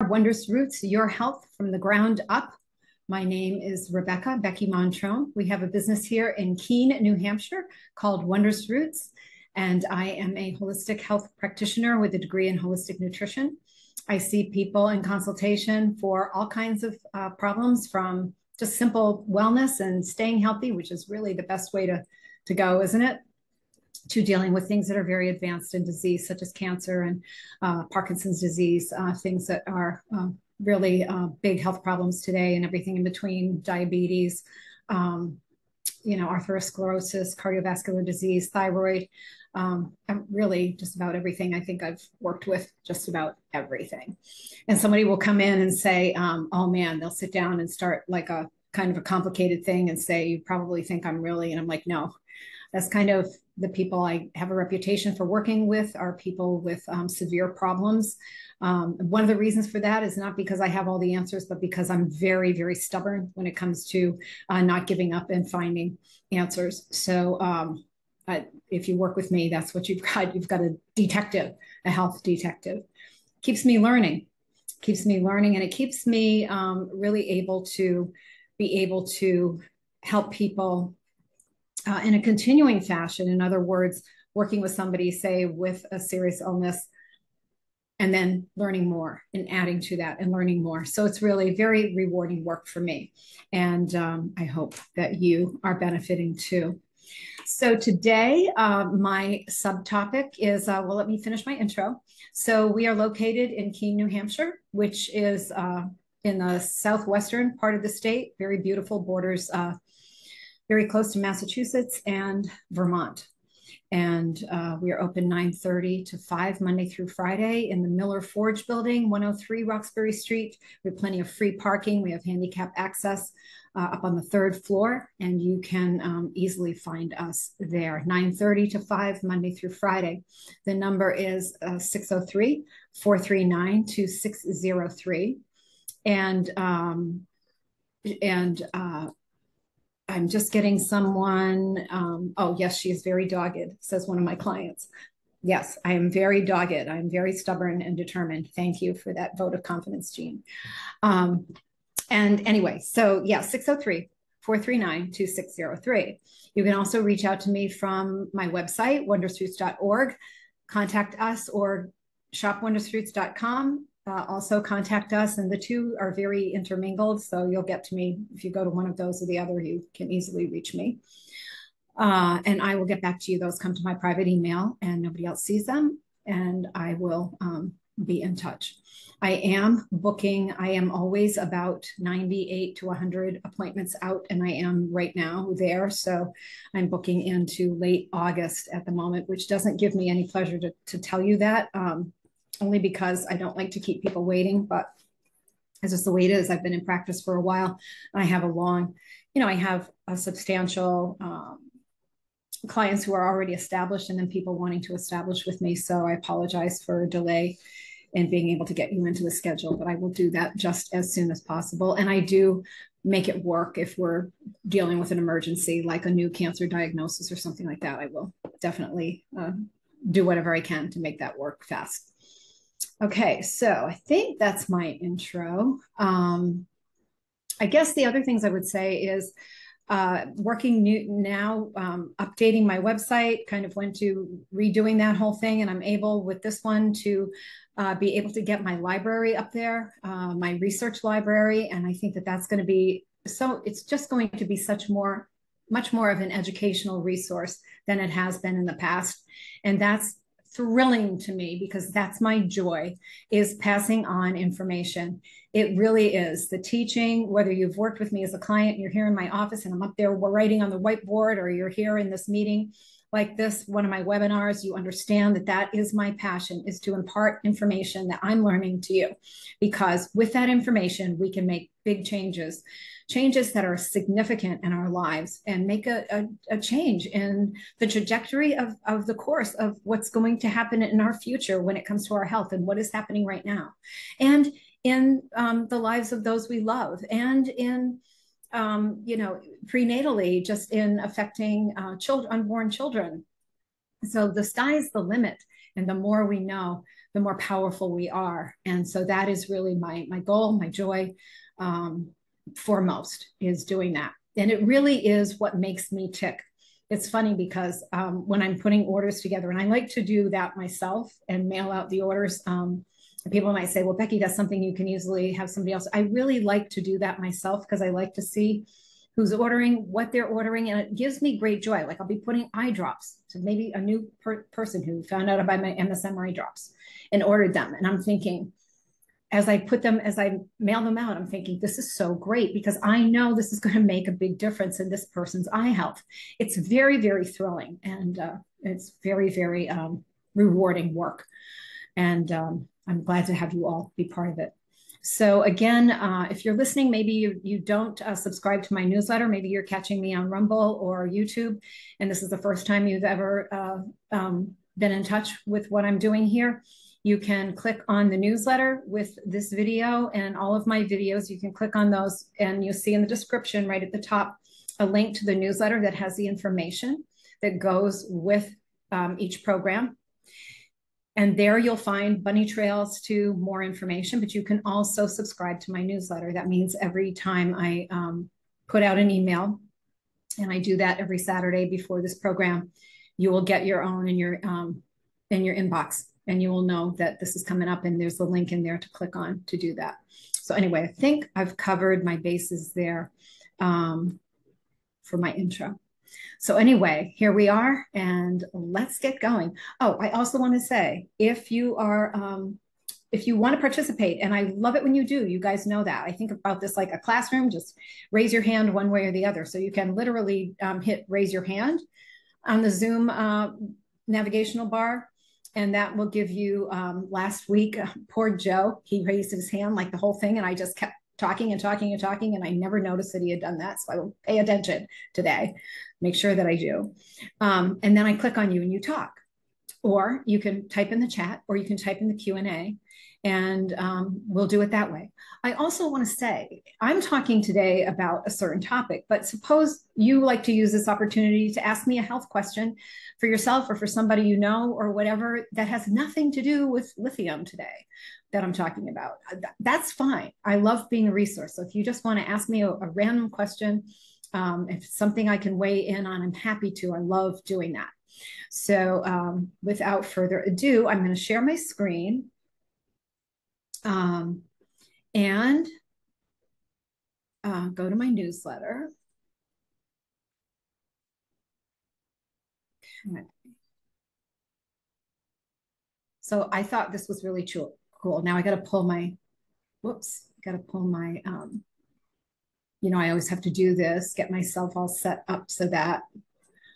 Wondrous Roots, your health from the ground up. My name is Becky Montrone. We have a business here in Keene, New Hampshire called Wondrous Roots, and I am a holistic health practitioner with a degree in holistic nutrition. I see people in consultation for all kinds of problems, from just simple wellness and staying healthy, which is really the best way to go, isn't it? To dealing with things that are very advanced in disease, such as cancer and Parkinson's disease, things that are really big health problems today, and everything in between: diabetes, atherosclerosis, cardiovascular disease, thyroid, really just about everything. I think I've worked with just about everything. And somebody will come in and say, oh man, they'll sit down and start like a kind of a complicated thing and say, you probably think I'm really, and I'm like, no. That's kind of the people I have a reputation for working with, are people with severe problems. One of the reasons for that is not because I have all the answers, but because I'm very, very stubborn when it comes to not giving up and finding answers. So if you work with me, that's what you've got. You've got a detective, a health detective. Keeps me learning, and it keeps me really able to help people in a continuing fashion. In other words, working with somebody, say, with a serious illness, and then learning more and adding to that and learning more. So it's really very rewarding work for me. And I hope that you are benefiting too. So today, my subtopic is, well, let me finish my intro. So we are located in Keene, New Hampshire, which is in the southwestern part of the state, very beautiful, borders very close to Massachusetts and Vermont. And we are open 9:30 to 5 Monday through Friday in the Miller Forge building, 103 Roxbury Street. We have plenty of free parking. We have handicap access up on the third floor, and you can easily find us there. 9:30 to 5 Monday through Friday. The number is 603-439-2603. And I'm just getting someone. Oh, yes, she is very dogged, says one of my clients. Yes, I am very dogged. I'm very stubborn and determined. Thank you for that vote of confidence, Jean. And anyway, so yeah, 603-439-2603. You can also reach out to me from my website, wondrousroots.org. Contact us, or shopwondrousroots.com. Also contact us, and the two are very intermingled, so you'll get to me if you go to one of those or the other. You can easily reach me, and I will get back to you. Those come to my private email, and nobody else sees them, and I will be in touch. I am booking. I am always about 98 to 100 appointments out, and I am right now there. So I'm booking into late August at the moment, which doesn't give me any pleasure to tell you that. Only because I don't like to keep people waiting, but it's just the way it is. I've been in practice for a while, and I have I have a substantial clients who are already established, and then people wanting to establish with me. So I apologize for a delay in being able to get you into the schedule, but I will do that just as soon as possible. And I do make it work if we're dealing with an emergency, like a new cancer diagnosis or something like that. I will definitely do whatever I can to make that work fast. Okay, so I think that's my intro. I guess the other things I would say is working now, updating my website, kind of went to redoing that whole thing, and I'm able with this one to be able to get my library up there, my research library, and I think that that's going to be, so it's just going to be much more of an educational resource than it has been in the past, and that's thrilling to me, because that's my joy, is passing on information. It really is. The teaching, whether you've worked with me as a client, you're here in my office and I'm up there writing on the whiteboard, or you're here in this meeting like this, one of my webinars, you understand that that is my passion, is to impart information that I'm learning to you. Because with that information, we can make big changes that are significant in our lives, and make a change in the trajectory of the course of what's going to happen in our future when it comes to our health, and what is happening right now, and in the lives of those we love, and in prenatally, just in affecting unborn children. So the sky's the limit. And the more we know, the more powerful we are. And so that is really my goal, my joy, foremost, is doing that. And it really is what makes me tick. It's funny because when I'm putting orders together, and I like to do that myself and mail out the orders, people might say, well, Becky, that's something you can easily have somebody else. I really like to do that myself because I like to see who's ordering, what they're ordering, and it gives me great joy. Like I'll be putting eye drops to maybe a new person who found out about my MSM eye drops and ordered them. And I'm thinking, as I mail them out, I'm thinking, this is so great because I know this is going to make a big difference in this person's eye health. It's very, very thrilling, and it's very, very rewarding work. And I'm glad to have you all be part of it. So again, if you're listening, maybe you don't subscribe to my newsletter. Maybe you're catching me on Rumble or YouTube, and this is the first time you've ever been in touch with what I'm doing here. You can click on the newsletter with this video and all of my videos. You can click on those, and you'll see in the description right at the top a link to the newsletter that has the information that goes with each program. And there you'll find bunny trails to more information, but you can also subscribe to my newsletter. That means every time I put out an email, and I do that every Saturday before this program, you will get your own in your inbox, and you will know that this is coming up, and there's a link in there to click on to do that. So anyway, I think I've covered my bases there for my intro. So anyway, here we are, and let's get going. Oh, I also want to say, if you want to participate, and I love it when you do, you guys know that. I think about this like a classroom, just raise your hand one way or the other. So you can literally hit raise your hand on the Zoom navigational bar, and that will give you, last week, poor Joe, he raised his hand like the whole thing, and I just kept talking and talking and talking, and I never noticed that he had done that. So I will pay attention today, make sure that I do. And then I click on you and you talk, or you can type in the chat, or you can type in the Q&A, and we'll do it that way. I also want to say, I'm talking today about a certain topic, but suppose you like to use this opportunity to ask me a health question for yourself or for somebody you know or whatever that has nothing to do with lithium today that I'm talking about. That's fine. I love being a resource. So if you just want to ask me a random question, if it's something I can weigh in on, I'm happy to. I love doing that. So without further ado, I'm going to share my screen. And go to my newsletter. Okay. So I thought this was really cool. Now I got to pull my, I always have to do this, get myself all set up so that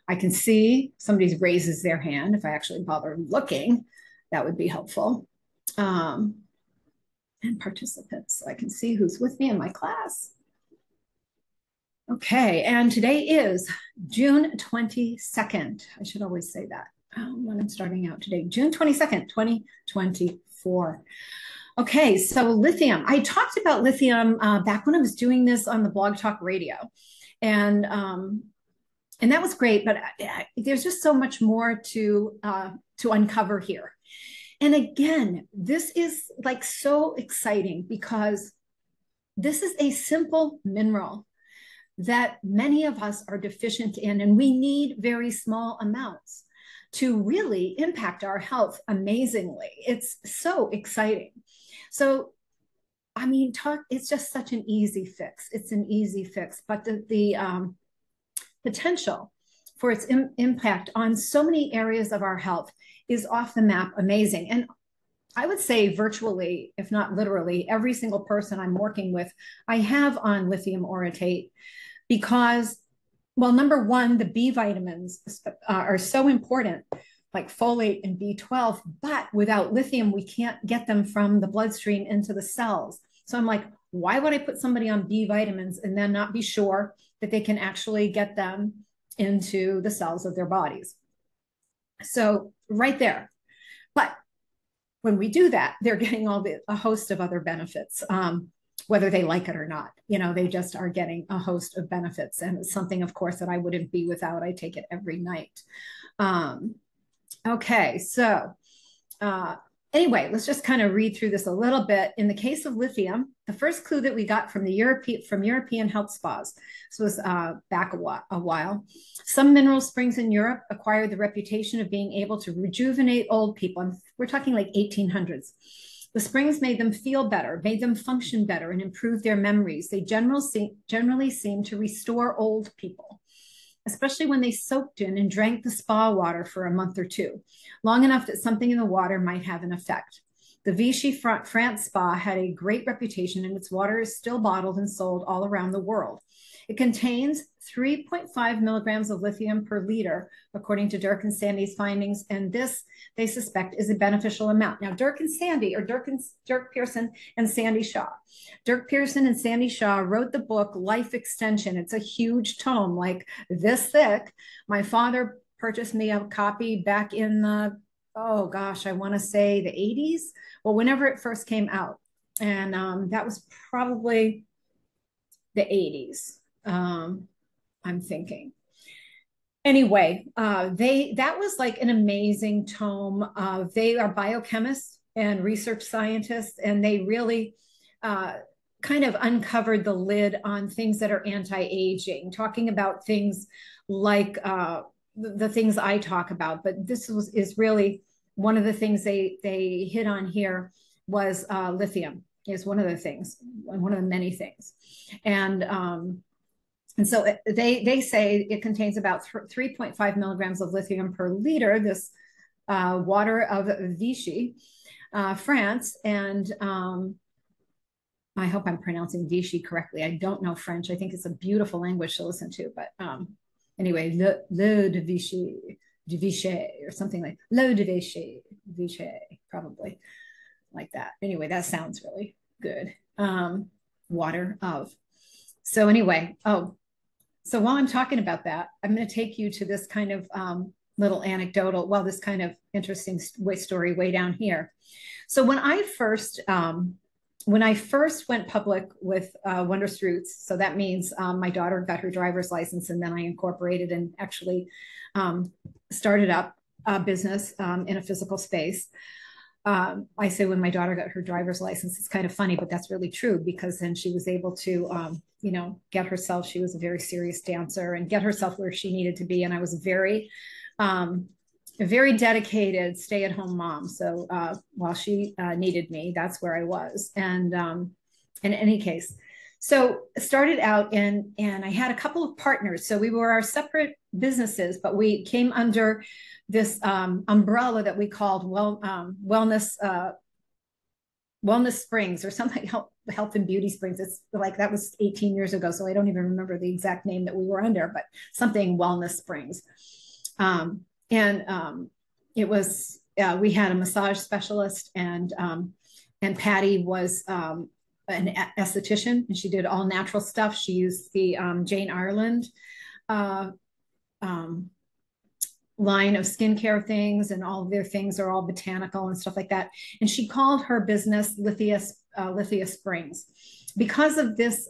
I can see somebody raises their hand. If I actually bother looking, that would be helpful. And participants, so I can see who's with me in my class. Okay, and today is June 22nd. I should always say that when I'm starting out today, June 22nd, 2024. Okay, so lithium. I talked about lithium back when I was doing this on the Blog Talk Radio, and that was great, but there's just so much more to uncover here. And again, this is like so exciting because this is a simple mineral that many of us are deficient in, and we need very small amounts to really impact our health amazingly. It's so exciting. So, I mean, it's just such an easy fix. It's an easy fix, but the potential for its impact on so many areas of our health is off the map amazing. And I would say virtually, if not literally, every single person I'm working with, I have on lithium orotate because, well, number one, the B vitamins are so important, like folate and B12, but without lithium, we can't get them from the bloodstream into the cells. So I'm like, why would I put somebody on B vitamins and then not be sure that they can actually get them into the cells of their bodies? So right there. But when we do that, they're getting a host of other benefits, whether they like it or not. They just are getting a host of benefits. And it's something, of course, that I wouldn't be without. I take it every night. Okay, so Anyway, let's just kind of read through this a little bit. In the case of lithium, the first clue that we got from European health spas, this was back a while. Some mineral springs in Europe acquired the reputation of being able to rejuvenate old people. And we're talking like 1800s. The springs made them feel better, made them function better, and improved their memories. They generally seem to restore old people, especially when they soaked in and drank the spa water for a month or two, long enough that something in the water might have an effect. The Vichy France spa had a great reputation, and its water is still bottled and sold all around the world. It contains 3.5 milligrams of lithium per liter, according to Dirk and Sandy's findings, and this, they suspect, is a beneficial amount. Now, Dirk Pearson and Sandy Shaw. Dirk Pearson and Sandy Shaw wrote the book Life Extension. It's a huge tome, like this thick. My father purchased me a copy back in the, oh gosh, I want to say the 80s. Well, whenever it first came out. And that was probably the 80s. I'm thinking. Anyway, that was like an amazing tome. They are biochemists and research scientists, and they really kind of uncovered the lid on things that are anti-aging, talking about things like the things I talk about. But this is really one of the things they hit on here was lithium is one of the things, one of the many things. And so they say it contains about 3.5 milligrams of lithium per liter, this water of Vichy, France. And I hope I'm pronouncing Vichy correctly. I don't know French. I think it's a beautiful language to listen to. But anyway, le de Vichy, or something like l'eau de Vichy, probably like that. Anyway, that sounds really good. Water of. So anyway, so while I'm talking about that, I'm going to take you to this kind of little anecdotal, well, this kind of interesting story way down here. So when I first went public with Wondrous Roots, so that means my daughter got her driver's license, and then I incorporated and actually started up a business in a physical space. I say when my daughter got her driver's license, it's kind of funny, but that's really true, because then she was able to, get herself, she was a very serious dancer, and get herself where she needed to be. And I was a very dedicated stay-at-home mom. So while she needed me, that's where I was. And in any case, so started out and I had a couple of partners. So we were our separate businesses, but we came under this umbrella that we called Wellness Springs, or something, Health and Beauty Springs. It's like, that was 18 years ago, so I don't even remember the exact name that we were under, but something Wellness Springs. It was, we had a massage specialist, and Patty was an esthetician, and she did all natural stuff. She used the Jane Ireland line of skincare things, and all of their things are all botanical and stuff like that. And she called her business Lithia Springs, because of this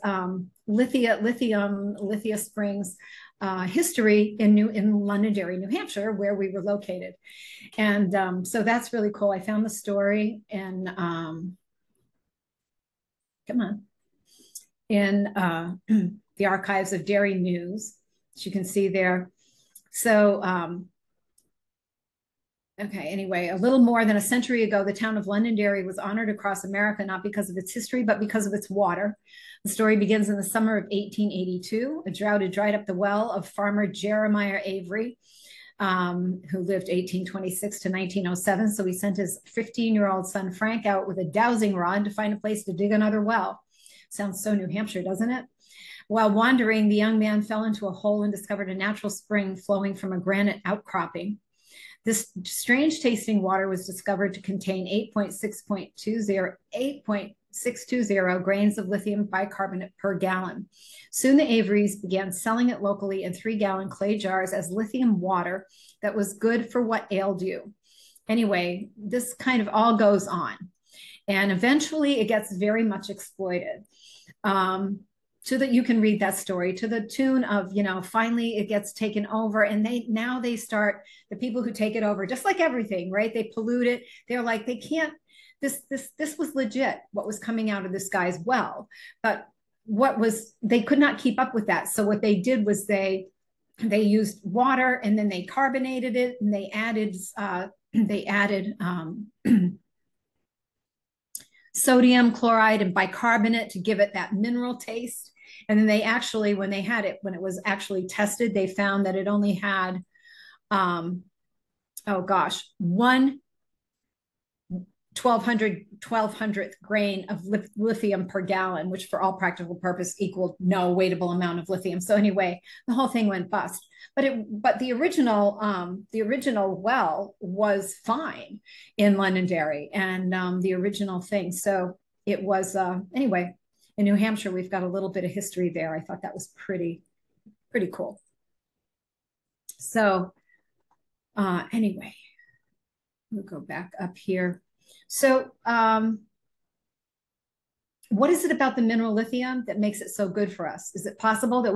Lithia Springs history in Londonderry, New Hampshire, where we were located. And so that's really cool. I found the story in in the archives of Dairy News, as you can see there. So okay, anyway, a little more than a century ago, the town of Londonderry was honored across America, not because of its history, but because of its water. The story begins in the summer of 1882. A drought had dried up the well of farmer Jeremiah Avery, who lived 1826 to 1907. So he sent his 15-year-old son Frank out with a dowsing rod to find a place to dig another well. Sounds so New Hampshire, doesn't it? While wandering, the young man fell into a hole and discovered a natural spring flowing from a granite outcropping. This strange tasting water was discovered to contain 8.620 grains of lithium bicarbonate per gallon. Soon the Averys began selling it locally in 3-gallon clay jars as lithium water that was good for what ailed you. Anyway, this kind of all goes on. And eventually it gets very much exploited. so that you can read that story to the tune of, finally it gets taken over, and they start, the people who take it over, just like everything, right? They pollute it. They're like, they can't, this was legit, what was coming out of this guy's well, but they could not keep up with that. So what they did was they used water, and then they carbonated it, and they added sodium chloride and bicarbonate to give it that mineral taste. And then they actually, when it was actually tested, they found that it only had, one 1200th grain of lithium per gallon, which for all practical purpose equaled no weightable amount of lithium. So anyway, the whole thing went bust. But the original well was fine in Londonderry, and the original thing. So it was anyway. In New Hampshire, we've got a little bit of history there. I thought that was pretty cool. So anyway, we'll go back up here. So what is it about the mineral lithium that makes it so good for us? Is it possible that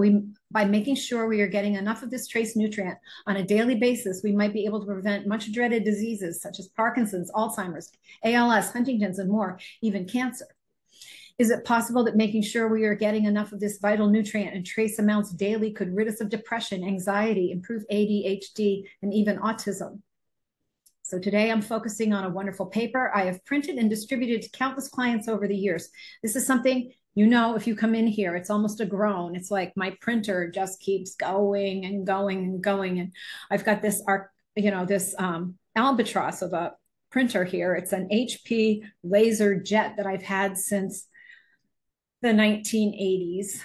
by making sure we are getting enough of this trace nutrient on a daily basis, we might be able to prevent much dreaded diseases such as Parkinson's, Alzheimer's, ALS, Huntingdon's, and more, even cancer? Is it possible that making sure we are getting enough of this vital nutrient in trace amounts daily could rid us of depression, anxiety, improve ADHD, and even autism? So today I'm focusing on a wonderful paper I have printed and distributed to countless clients over the years. This is something, if you come in here, it's almost a groan. It's like my printer just keeps going and going and going. And I've got this albatross of a printer here. It's an HP laser jet that I've had since the 1990s.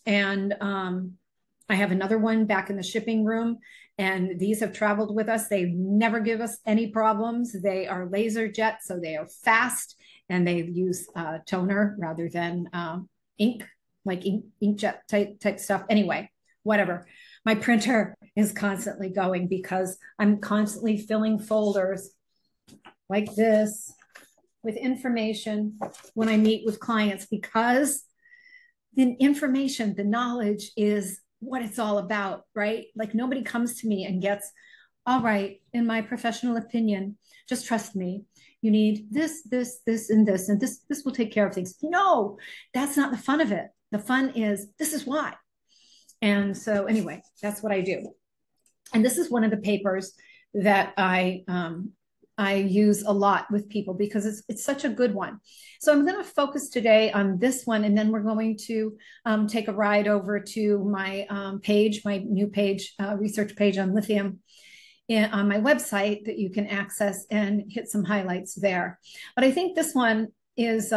And I have another one back in the shipping room, and these have traveled with us. They never give us any problems. They are laser jet, so they are fast, and they use toner rather than ink, like inkjet type stuff. Anyway, whatever. My printer is constantly going because I'm constantly filling folders like this with information when I meet with clients, because the information, the knowledge is what it's all about, right? Like nobody comes to me and gets, all right, in my professional opinion, just trust me. You need this, and this will take care of things. No, that's not the fun of it. The fun is, this is why. And so anyway, that's what I do. And this is one of the papers that I use a lot with people because it's such a good one. So I'm going to focus today on this one, and then we're going to take a ride over to my page, my new page, research page on lithium on my website that you can access and hit some highlights there. But I think this one is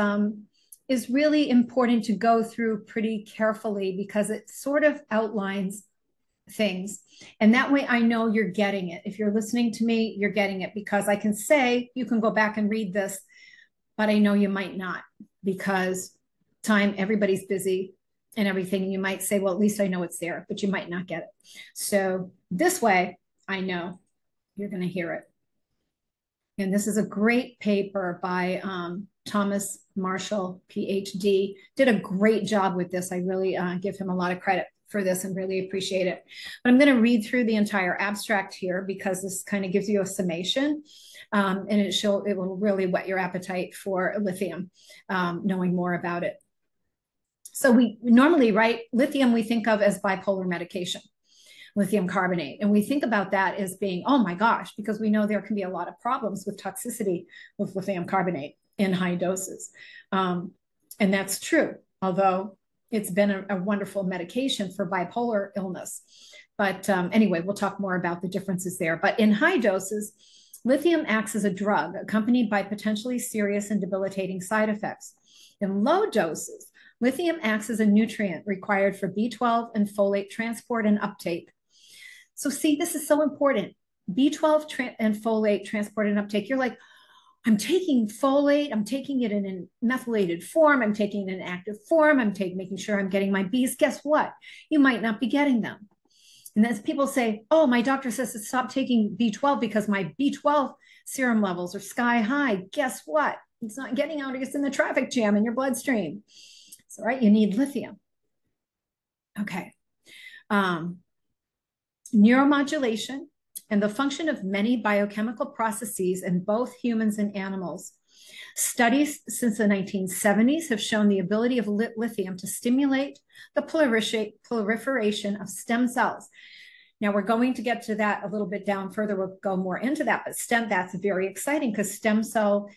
really important to go through pretty carefully because it sort of outlines things. And that way I know you're getting it. If you're listening to me, you're getting it, because I can say, you can go back and read this, but I know you might not, because everybody's busy and everything. And you might say, well, at least I know it's there, but you might not get it. So this way, I know you're going to hear it. And this is a great paper by Thomas Marshall, Ph.D. Did a great job with this. I really give him a lot of credit for this and really appreciate it. But I'm going to read through the entire abstract here because this kind of gives you a summation, and it will really whet your appetite for lithium, knowing more about it. So we normally, right, lithium we think of as bipolar medication, lithium carbonate. And we think about that as being, oh my gosh, because we know there can be a lot of problems with toxicity with lithium carbonate in high doses. And that's true, although it's been a wonderful medication for bipolar illness. But anyway, we'll talk more about the differences there. But in high doses, lithium acts as a drug accompanied by potentially serious and debilitating side effects. In low doses, lithium acts as a nutrient required for B12 and folate transport and uptake. So see, this is so important. B12 and folate transport and uptake. You're like, I'm taking folate, I'm taking it in a methylated form, I'm taking it in an active form, I'm making sure I'm getting my Bs. Guess what? You might not be getting them. And as people say, oh, my doctor says to stop taking B12 because my B12 serum levels are sky high. Guess what? It's not getting out, it's in the traffic jam in your bloodstream. So, right, you need lithium. Okay. Neuromodulation and the function of many biochemical processes in both humans and animals. Studies since the 1970s have shown the ability of lithium to stimulate the proliferation of stem cells. Now we're going to get to that a little bit down further. We'll go more into that, but that's very exciting because stem cell,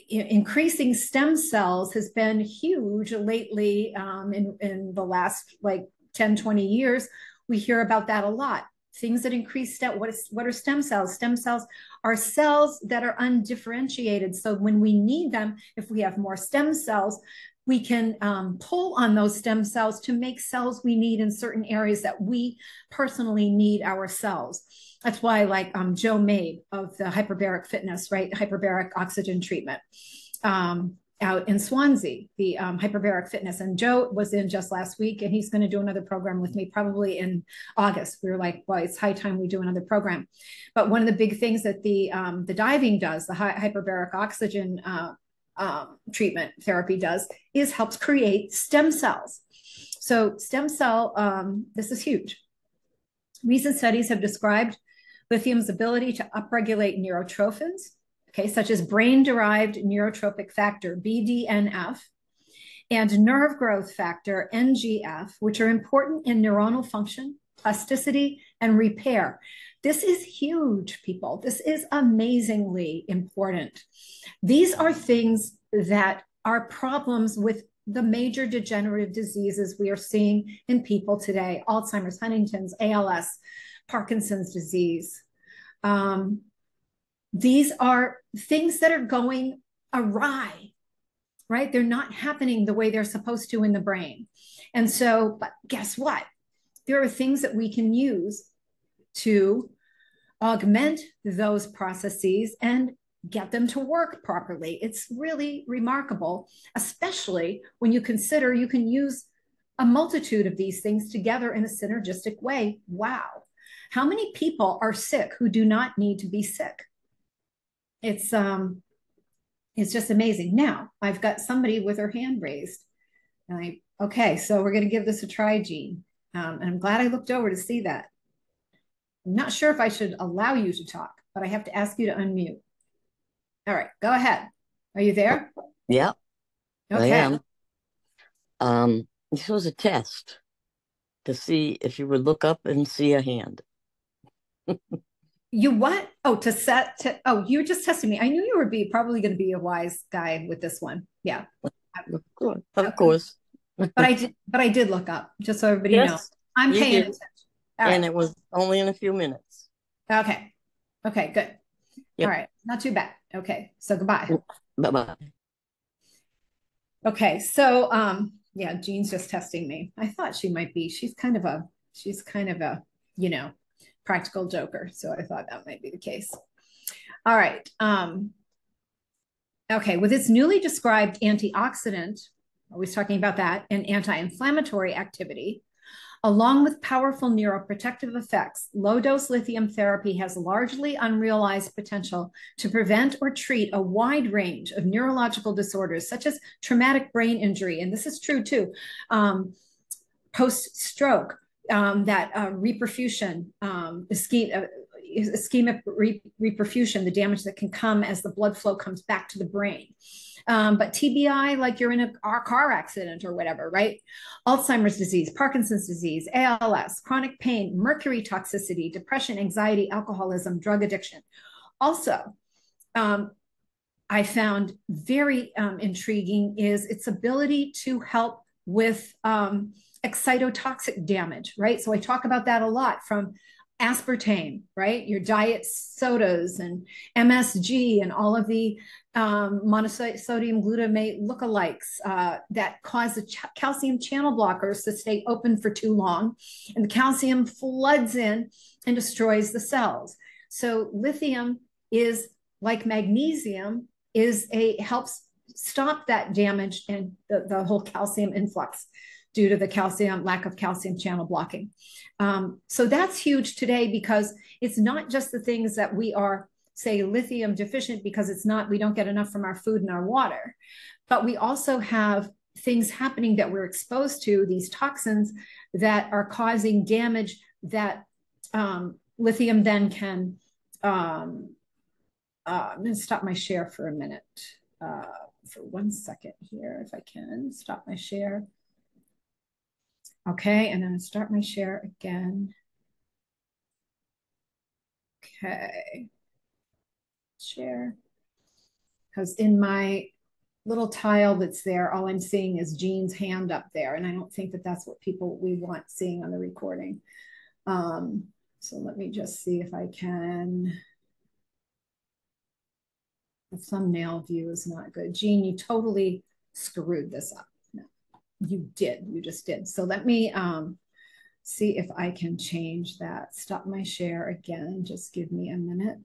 increasing stem cells has been huge lately in the last like 10, 20 years. We hear about that a lot. Things that increase what are stem cells? Stem cells are cells that are undifferentiated. So when we need them, if we have more stem cells, we can pull on those stem cells to make cells we need in certain areas that we personally need ourselves. That's why, like Joe Mabe of the hyperbaric fitness, right? Hyperbaric oxygen treatment out in Swansea, the hyperbaric fitness. And Joe was in just last week, and he's going to do another program with me probably in August. We were like, well, it's high time we do another program. But one of the big things that the diving does, the hyperbaric oxygen treatment therapy does, is helps create stem cells. So stem cell, this is huge. Recent studies have described lithium's ability to upregulate neurotrophins, okay, such as brain-derived neurotrophic factor, BDNF, and nerve growth factor, NGF, which are important in neuronal function, plasticity, and repair. This is huge, people. This is amazingly important. These are things that are problems with the major degenerative diseases we are seeing in people today: Alzheimer's, Huntington's, ALS, Parkinson's disease. These are things that are going awry, right? They're not happening the way they're supposed to in the brain. And so, but guess what? There are things that we can use to augment those processes and get them to work properly. It's really remarkable, especially when you consider you can use a multitude of these things together in a synergistic way. Wow. How many people are sick who do not need to be sick? It's just amazing. Now, I've got somebody with her hand raised. Okay, so we're going to give this a try, Jean. And I'm glad I looked over to see that. I'm not sure if I should allow you to talk, but I have to ask you to unmute. All right, go ahead. Are you there? Yeah, okay. I am. This was a test to see if you would look up and see a hand. You what? Oh, you were just testing me. I knew you were probably going to be a wise guy with this one. Yeah. Of course. But I did look up, just so everybody knows. I'm paying attention. And it was only in a few minutes. Okay. Okay, good. Yep. All right. Not too bad. Okay. So goodbye. Bye-bye. Okay. So yeah, Jean's just testing me. I thought she might be. She's kind of a, practical joker. So I thought that might be the case. All right. Okay. With its newly described antioxidant, always talking about that, and anti-inflammatory activity, along with powerful neuroprotective effects, low-dose lithium therapy has largely unrealized potential to prevent or treat a wide range of neurological disorders, such as traumatic brain injury, and this is true too, post-stroke, that reperfusion, ischemic reperfusion, the damage that can come as the blood flow comes back to the brain. But TBI, like you're in a car accident or whatever, right? Alzheimer's disease, Parkinson's disease, ALS, chronic pain, mercury toxicity, depression, anxiety, alcoholism, drug addiction. Also, I found very intriguing is its ability to help with excitotoxic damage, right? So I talk about that a lot, from aspartame, right? Your diet sodas and MSG and all of the monosodium glutamate lookalikes that cause the calcium channel blockers to stay open for too long. And the calcium floods in and destroys the cells. So lithium is like magnesium, helps stop that damage and the whole calcium influx due to the lack of calcium channel blocking. So that's huge today, because it's not just the things that we are, say, lithium deficient because we don't get enough from our food and our water, but we also have things happening that we're exposed to, these toxins that are causing damage that lithium then can, I'm going to stop my share for a minute, for 1 second here, if I can stop my share. Okay, and then start my share again. Okay, share. Because in my little tile that's there, all I'm seeing is Jean's hand up there, and I don't think that that's what we want seeing on the recording. So let me just see if I can. The thumbnail view is not good. Jean, you totally screwed this up. No, you did. You just did. So let me see if I can change that. Stop my share again. Just give me a minute.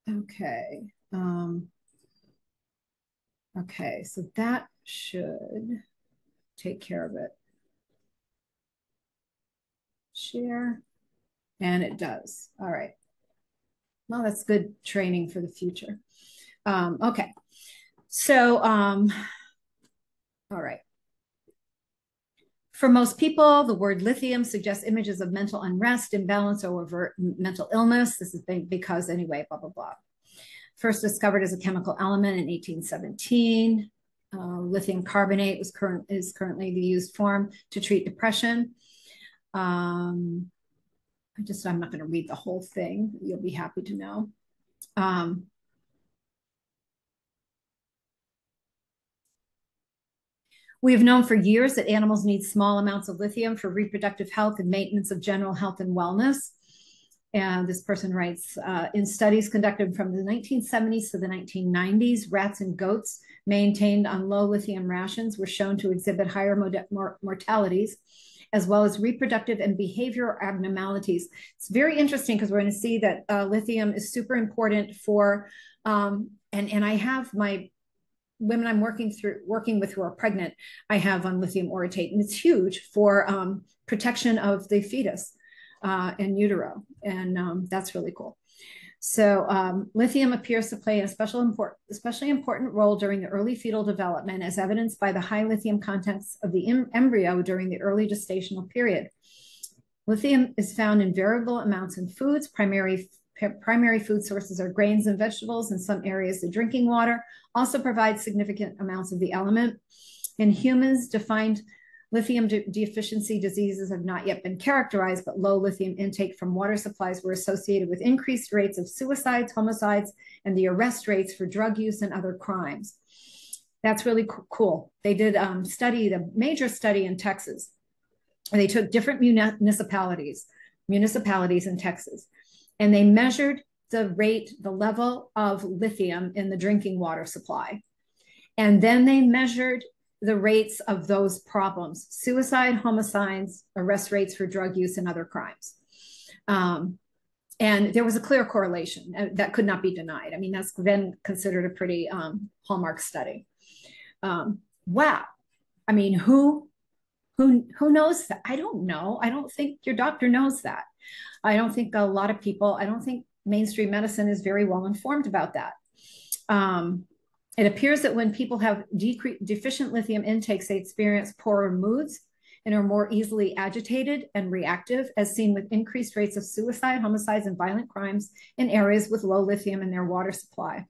Okay. Okay, so that should take care of it. Share. And it does. All right. Well, that's good training for the future. Okay. So, all right. For most people, the word lithium suggests images of mental unrest, imbalance, or overt mental illness. This is because, anyway, blah, blah, blah. First discovered as a chemical element in 1817. Lithium carbonate is currently the used form to treat depression. I'm not going to read the whole thing. You'll be happy to know. We have known for years that animals need small amounts of lithium for reproductive health and maintenance of general health and wellness. And this person writes, in studies conducted from the 1970s to the 1990s, rats and goats maintained on low lithium rations were shown to exhibit higher mortalities, as well as reproductive and behavioral abnormalities. It's very interesting because we're going to see that lithium is super important for, and I have my women I'm working with who are pregnant, I have on lithium orotate, and it's huge for protection of the fetus in utero, and that's really cool. So lithium appears to play an especially important role during the early fetal development, as evidenced by the high lithium contents of the embryo during the early gestational period. Lithium is found in variable amounts in foods. Primary food sources are grains and vegetables. In some areas, the drinking water also provides significant amounts of the element. In humans, defined lithium deficiency diseases have not yet been characterized, but low lithium intake from water supplies were associated with increased rates of suicides, homicides, and the arrest rates for drug use and other crimes. That's really cool. They did a major study in Texas. They took different municipalities in Texas, and they measured the level of lithium in the drinking water supply. And then they measured the rates of those problems: suicide, homicides, arrest rates for drug use, and other crimes. And there was a clear correlation that could not be denied. I mean, that's been considered a pretty hallmark study. Wow. I mean, who knows that? I don't know. I don't think your doctor knows that. I don't think a lot of people, I don't think mainstream medicine is very well informed about that. It appears that when people have deficient lithium intakes, they experience poorer moods and are more easily agitated and reactive, as seen with increased rates of suicide, homicides, and violent crimes in areas with low lithium in their water supply.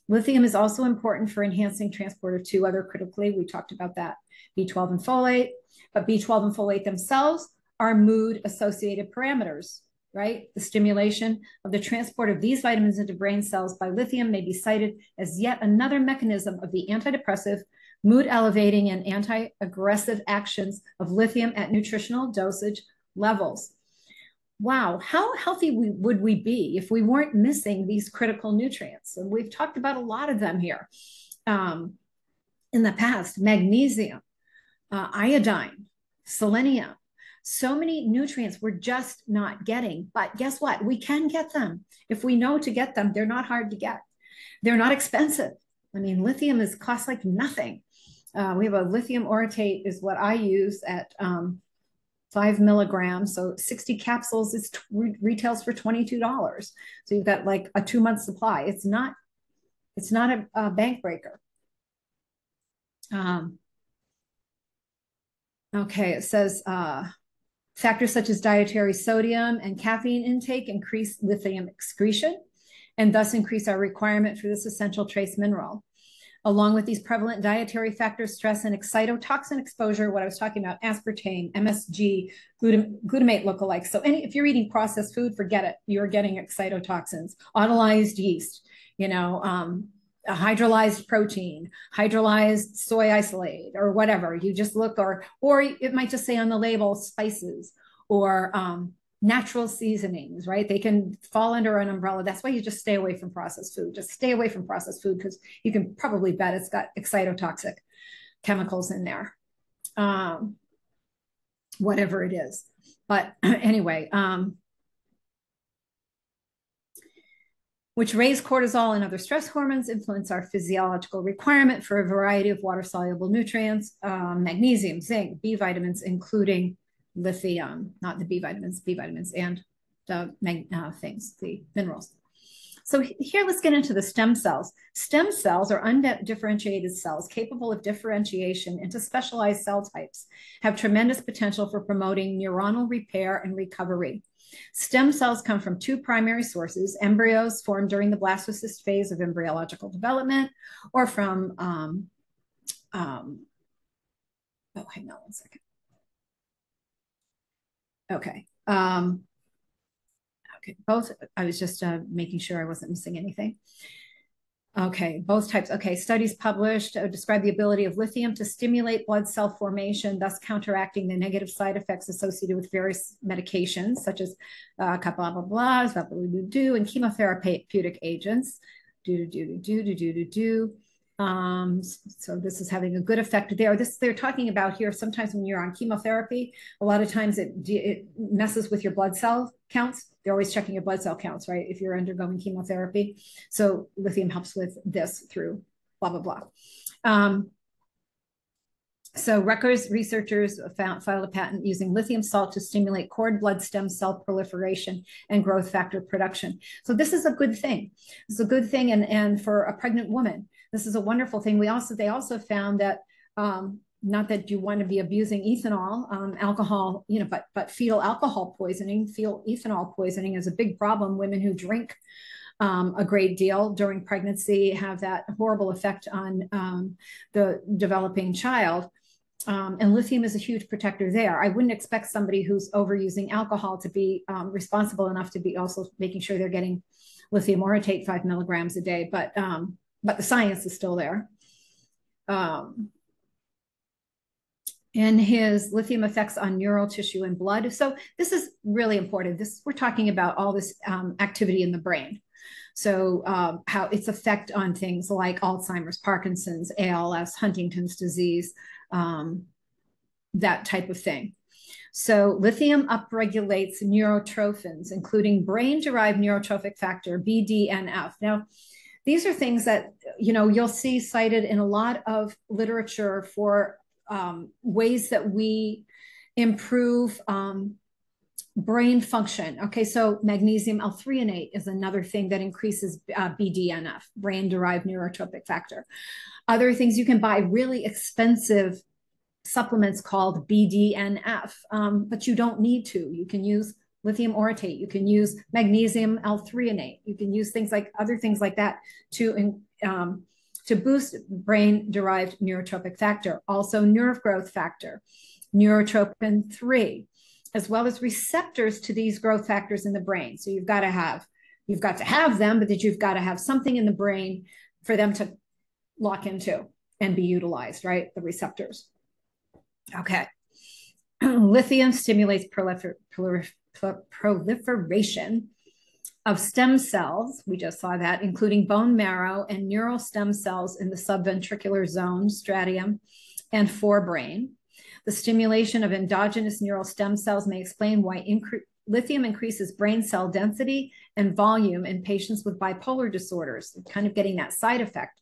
Lithium is also important for enhancing transport of two other critically, we talked about that, B12 and folate, but B12 and folate themselves are mood-associated parameters, right? The stimulation of the transport of these vitamins into brain cells by lithium may be cited as yet another mechanism of the antidepressive, mood-elevating, and anti-aggressive actions of lithium at nutritional dosage levels. Wow, how healthy would we be if we weren't missing these critical nutrients? And we've talked about a lot of them here in the past: magnesium, iodine, selenium. So many nutrients we're just not getting. But guess what? We can get them. If we know to get them, they're not hard to get. They're not expensive. I mean, lithium costs like nothing. We have a lithium orotate is what I use at 5 milligrams. So 60 capsules retails for $22. So you've got like a 2-month supply. It's not It's not a bank breaker. Okay, it says factors such as dietary sodium and caffeine intake increase lithium excretion and thus increase our requirement for this essential trace mineral. Along with these prevalent dietary factors, stress and excitotoxin exposure, what I was talking about, aspartame, MSG, glutamate lookalikes. So if you're eating processed food, forget it. You're getting excitotoxins, autolyzed yeast, a hydrolyzed protein, hydrolyzed soy isolate, or whatever. You just look, or it might just say on the label spices or natural seasonings, right? They can fall under an umbrella. That's why you just stay away from processed food. Just stay away from processed food because you can probably bet it's got excitotoxic chemicals in there, whatever it is. But anyway, which raise cortisol and other stress hormones, influence our physiological requirement for a variety of water-soluble nutrients, magnesium, zinc, B vitamins, including lithium, not the B vitamins and the the minerals. So here, let's get into the stem cells. Stem cells are undifferentiated cells capable of differentiation into specialized cell types, have tremendous potential for promoting neuronal repair and recovery. Stem cells come from two primary sources: embryos formed during the blastocyst phase of embryological development, or from, hang on one second. Okay. Okay, both, I was just making sure I wasn't missing anything. Okay, both types. Okay, studies published describe the ability of lithium to stimulate blood cell formation, thus counteracting the negative side effects associated with various medications, such as blah, blah, blah, and chemotherapeutic agents. So this is having a good effect there. They're talking about here, sometimes when you're on chemotherapy, a lot of times it messes with your blood cell counts. They're always checking your blood cell counts, right? If you're undergoing chemotherapy. So lithium helps with this through blah, blah, blah. So Rutgers researchers filed a patent using lithium salt to stimulate cord blood stem cell proliferation and growth factor production. So this is a good thing. It's a good thing, and for a pregnant woman, this is a wonderful thing. They also found that not that you want to be abusing ethanol, alcohol, but fetal alcohol poisoning, fetal ethanol poisoning is a big problem. Women who drink a great deal during pregnancy have that horrible effect on the developing child. And lithium is a huge protector there. I wouldn't expect somebody who's overusing alcohol to be responsible enough to be also making sure they're getting lithium orotate 5 milligrams a day, but the science is still there. And his lithium effects on neural tissue and blood. So this is really important. We're talking about all this activity in the brain. So how its effect on things like Alzheimer's, Parkinson's, ALS, Huntington's disease, that type of thing. So lithium upregulates neurotrophins, including brain-derived neurotrophic factor, BDNF. Now, these are things that, you'll see cited in a lot of literature for ways that we improve brain function. Okay, so magnesium L-threonate is another thing that increases BDNF, brain-derived neurotropic factor. Other things, you can buy really expensive supplements called BDNF, but you don't need to. You can use lithium orotate, you can use magnesium L-threonate, you can use other things like that to boost brain-derived neurotropic factor. Also nerve growth factor, neurotropin 3, as well as receptors to these growth factors in the brain. So you've got to have them, but that you've got to have something in the brain for them to lock into and be utilized, right? The receptors. Okay. Lithium stimulates proliferation of stem cells. We just saw that, including bone marrow and neural stem cells in the subventricular zone, stratum, and forebrain. The stimulation of endogenous neural stem cells may explain why lithium increases brain cell density and volume in patients with bipolar disorders, kind of getting that side effect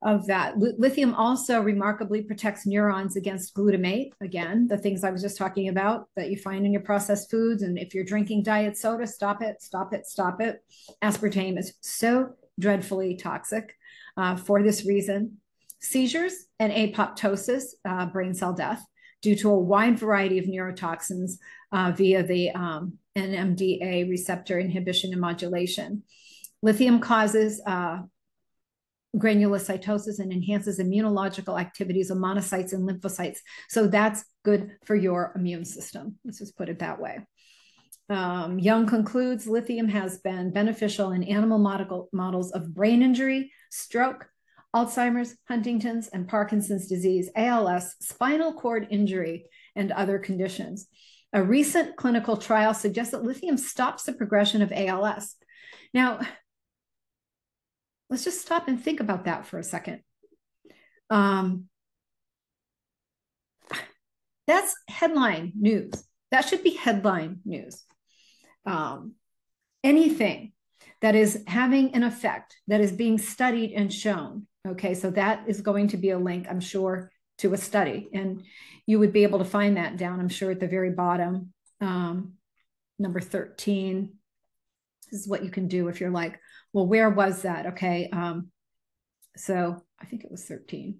of that. Lithium also remarkably protects neurons against glutamate. Again, the things I was just talking about that you find in your processed foods. And if you're drinking diet soda, stop it, stop it, stop it. Aspartame is so dreadfully toxic for this reason. Seizures and apoptosis, brain cell death, due to a wide variety of neurotoxins via the NMDA receptor inhibition and modulation. Lithium causes granulocytosis and enhances immunological activities of monocytes and lymphocytes. So that's good for your immune system. Let's just put it that way. Young concludes lithium has been beneficial in animal models of brain injury, stroke, Alzheimer's, Huntington's, and Parkinson's disease, ALS, spinal cord injury, and other conditions. A recent clinical trial suggests that lithium stops the progression of ALS. Now, let's just stop and think about that for a second. That's headline news. That should be headline news. Anything that is having an effect that is being studied and shown. Okay, so that is going to be a link, I'm sure, to a study. And you would be able to find that down, I'm sure, at the very bottom. Number 13. This is what you can do if you're like, well, where was that? Okay, so I think it was 13.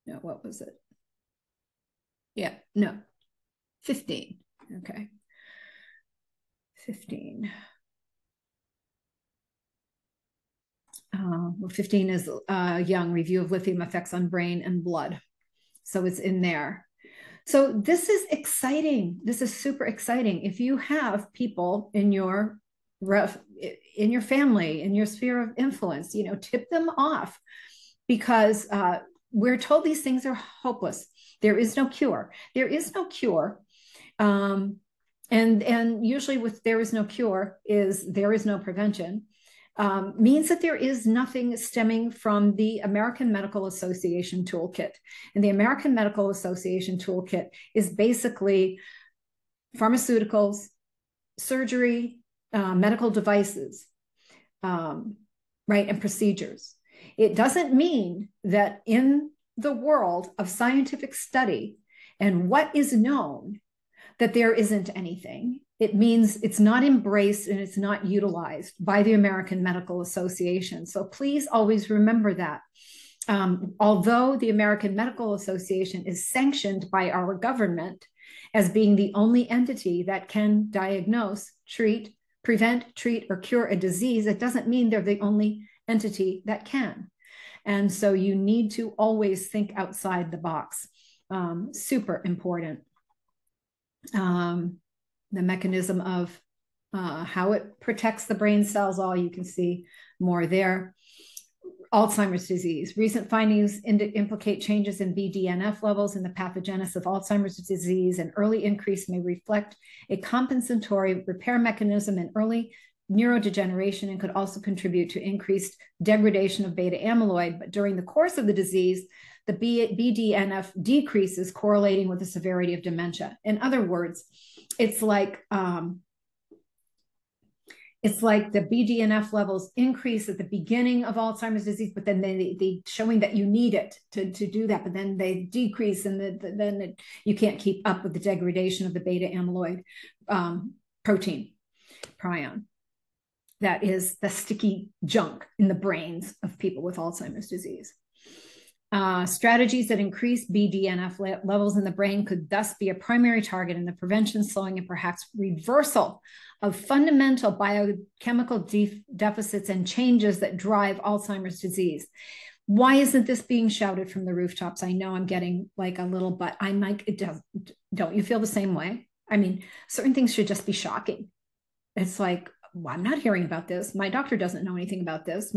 No, what was it? Yeah, no, 15. Okay, 15. Well, 15 is Young Review of Lithium Effects on Brain and Blood. So it's in there. So this is exciting. This is super exciting. If you have people in your family, in your sphere of influence, you know, tip them off, because we're told these things are hopeless. There is no cure. There is no cure. And usually with there is no cure is there is no prevention. Means that there is nothing stemming from the American Medical Association toolkit. And the American Medical Association toolkit is basically pharmaceuticals, surgery, medical devices, right, and procedures. It doesn't mean that in the world of scientific study and what is known, that there isn't anything. It means it's not embraced and it's not utilized by the American Medical Association. So please always remember that. Although the American Medical Association is sanctioned by our government as being the only entity that can diagnose, prevent, treat, or cure a disease, it doesn't mean they're the only entity that can. And so you need to always think outside the box. Super important. The mechanism of how it protects the brain cells, all you can see more there. Alzheimer's disease. Recent findings implicate changes in BDNF levels in the pathogenesis of Alzheimer's disease. An early increase may reflect a compensatory repair mechanism in early neurodegeneration and could also contribute to increased degradation of beta amyloid. But during the course of the disease, the BDNF decreases, correlating with the severity of dementia. In other words, it's like the BDNF levels increase at the beginning of Alzheimer's disease, but then they showing that you need it to do that, but then they decrease, and then you can't keep up with the degradation of the beta amyloid protein, prion. That is the sticky junk in the brains of people with Alzheimer's disease. Strategies that increase BDNF levels in the brain could thus be a primary target in the prevention, slowing, and perhaps reversal of fundamental biochemical deficits and changes that drive Alzheimer's disease. Why isn't this being shouted from the rooftops? I know I'm getting like a little, but I'm like, don't you feel the same way? I mean, certain things should just be shocking. It's like, well, I'm not hearing about this. My doctor doesn't know anything about this.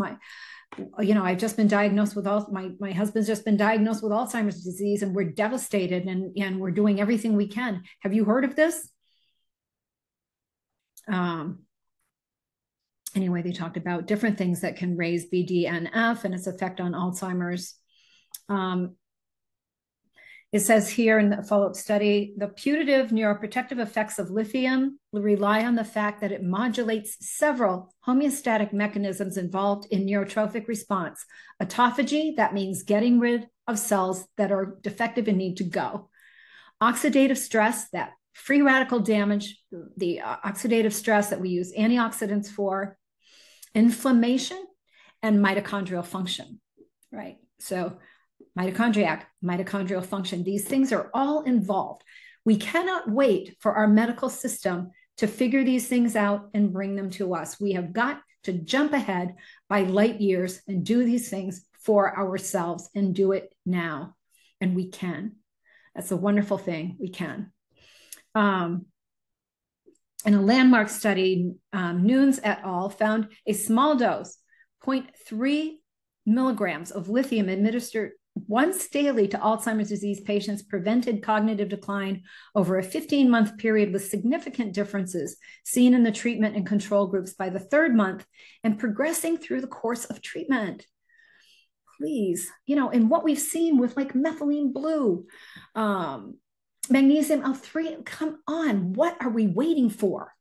I've just been diagnosed with my husband's just been diagnosed with Alzheimer's disease, and we're devastated, and we're doing everything we can. Have you heard of this? Anyway, they talked about different things that can raise BDNF and its effect on Alzheimer's. It says here in the follow-up study, the putative neuroprotective effects of lithium rely on the fact that it modulates several homeostatic mechanisms involved in neurotrophic response. Autophagy, that means getting rid of cells that are defective and need to go. Oxidative stress, that free radical damage, the oxidative stress that we use antioxidants for. inflammation, and mitochondrial function, right? So mitochondrial function, these things are all involved. We cannot wait for our medical system to figure these things out and bring them to us. We have got to jump ahead by light years and do these things for ourselves and do it now. And we can. That's a wonderful thing. We can. In a landmark study, Nunes et al. Found a small dose, 0.3 milligrams of lithium administered once daily to Alzheimer's disease patients prevented cognitive decline over a 15-month period with significant differences seen in the treatment and control groups by the third month and progressing through the course of treatment. Please, and what we've seen with like methylene blue, magnesium L3, come on, what are we waiting for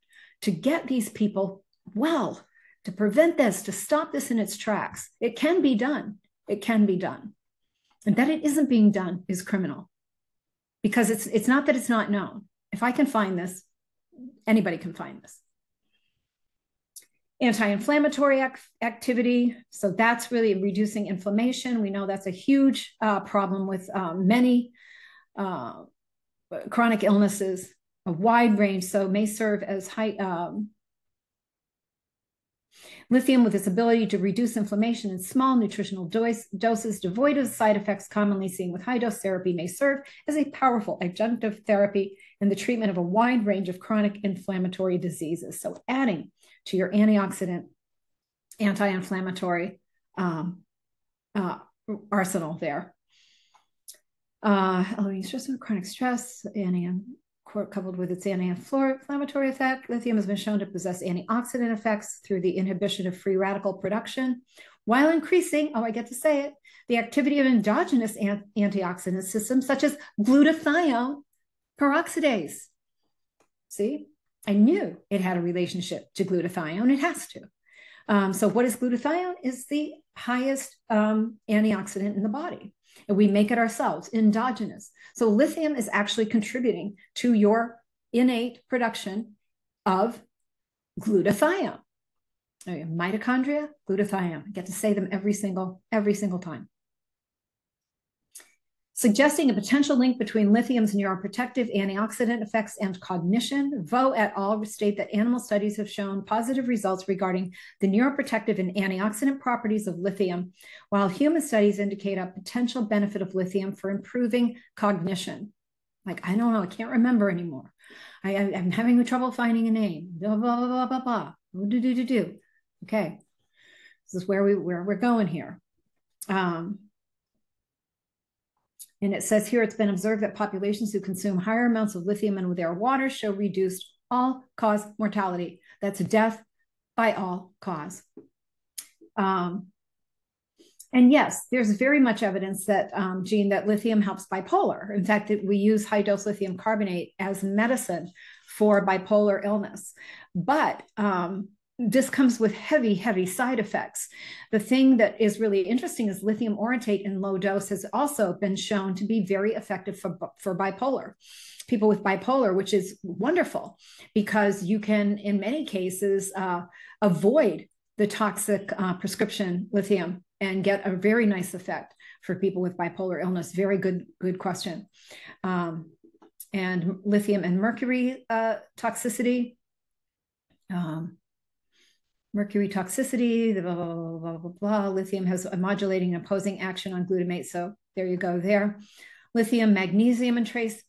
to get these people well, to prevent this, to stop this in its tracks? It can be done. It can be done. And that it isn't being done is criminal, because it's not that it's not known. If I can find this, anybody can find this. Anti-inflammatory activity. So that's really reducing inflammation. We know that's a huge problem with many chronic illnesses, a wide range. So may serve as lithium, with its ability to reduce inflammation in small nutritional doses devoid of side effects commonly seen with high-dose therapy, may serve as a powerful adjunctive therapy in the treatment of a wide range of chronic inflammatory diseases. So adding to your antioxidant, anti-inflammatory arsenal there. Stress and chronic stress, coupled with its anti-inflammatory effect, lithium has been shown to possess antioxidant effects through the inhibition of free radical production, while increasing, I get to say it, the activity of endogenous antioxidant systems such as glutathione peroxidase. See, I knew it had a relationship to glutathione. It has to. So what is glutathione? Is the highest antioxidant in the body. And we make it ourselves, endogenous. So lithium is actually contributing to your innate production of glutathione. Mitochondria, glutathione. I get to say them every single time. Suggesting a potential link between lithium's neuroprotective antioxidant effects and cognition, Vo et al. State that animal studies have shown positive results regarding the neuroprotective and antioxidant properties of lithium, while human studies indicate a potential benefit of lithium for improving cognition. Like, I don't know, I can't remember anymore. I'm having trouble finding a name. Blah, blah, blah, blah, blah, blah. Okay, this is where we're going here. And it says here, it's been observed that populations who consume higher amounts of lithium in their water show reduced all-cause mortality. That's death by all cause. And yes, there's very much evidence that, Jean, that lithium helps bipolar. In fact, we use high-dose lithium carbonate as medicine for bipolar illness. But this comes with heavy, heavy side effects. The thing that is really interesting is lithium orotate in low dose has also been shown to be very effective for bipolar, people with bipolar, which is wonderful because you can, in many cases, avoid the toxic prescription lithium and get a very nice effect for people with bipolar illness. Very good question. And lithium and mercury toxicity. Mercury toxicity, blah, blah, blah, blah, blah, blah. Lithium has a modulating and opposing action on glutamate. So there you go there. Lithium, magnesium, and trace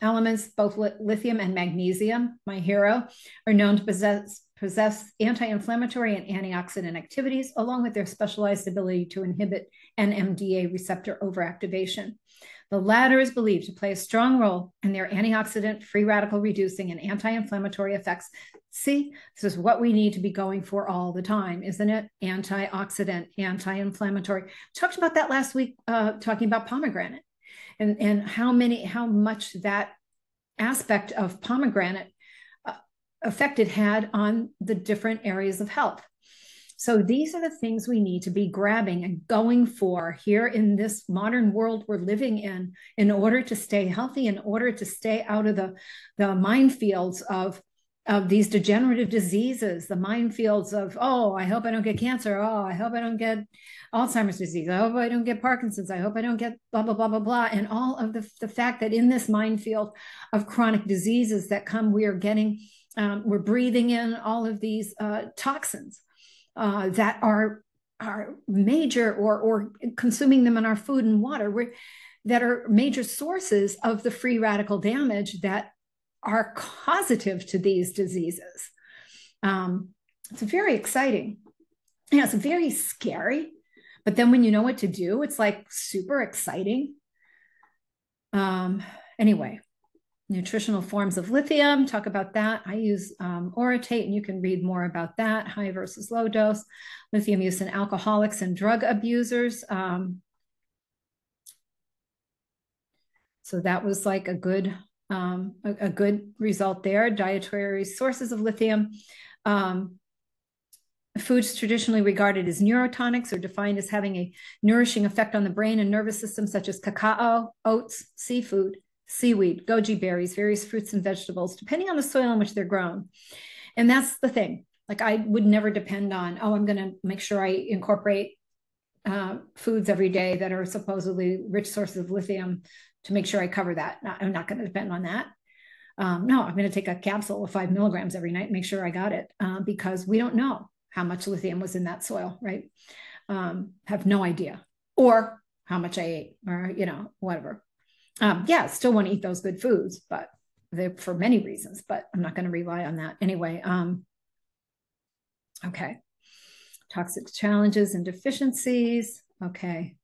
elements, both lithium and magnesium, my hero, are known to possess anti-inflammatory and antioxidant activities, along with their specialized ability to inhibit NMDA receptor overactivation. The latter is believed to play a strong role in their antioxidant, free radical reducing, and anti-inflammatory effects. See, this is what we need to be going for all the time, isn't it? Antioxidant, anti-inflammatory. We talked about that last week, talking about pomegranate and how much that aspect of pomegranate effect it had on the different areas of health. So these are the things we need to be grabbing and going for here in this modern world we're living in order to stay healthy, in order to stay out of the minefields of of these degenerative diseases, the minefields of, oh, I hope I don't get cancer. Oh, I hope I don't get Alzheimer's disease. I hope I don't get Parkinson's. I hope I don't get blah, blah, blah, blah, blah. And all of the fact that in this minefield of chronic diseases that come, we are getting, we're breathing in all of these toxins that are major, or consuming them in our food and water, that are major sources of the free radical damage that are causative to these diseases. It's very exciting. Yeah, it's very scary, but then when you know what to do, it's like super exciting. Anyway, nutritional forms of lithium, talk about that. I use orotate, and you can read more about that, high versus low dose. Lithium use in alcoholics and drug abusers. So that was like a good result there. Dietary sources of lithium. Foods traditionally regarded as neurotonics are defined as having a nourishing effect on the brain and nervous system, such as cacao, oats, seafood, seaweed, goji berries, various fruits and vegetables, depending on the soil in which they're grown. And that's the thing. Like, I would never depend on, oh, I'm going to make sure I incorporate foods every day that are supposedly rich sources of lithium to make sure I cover that. I'm not going to depend on that. No, I'm going to take a capsule of 5 milligrams every night, make sure I got it, because we don't know how much lithium was in that soil, right? Have no idea. Or how much I ate, or, whatever. Yeah, still want to eat those good foods, but they're for many reasons, but I'm not going to rely on that. Anyway, okay. Toxic challenges and deficiencies. Okay.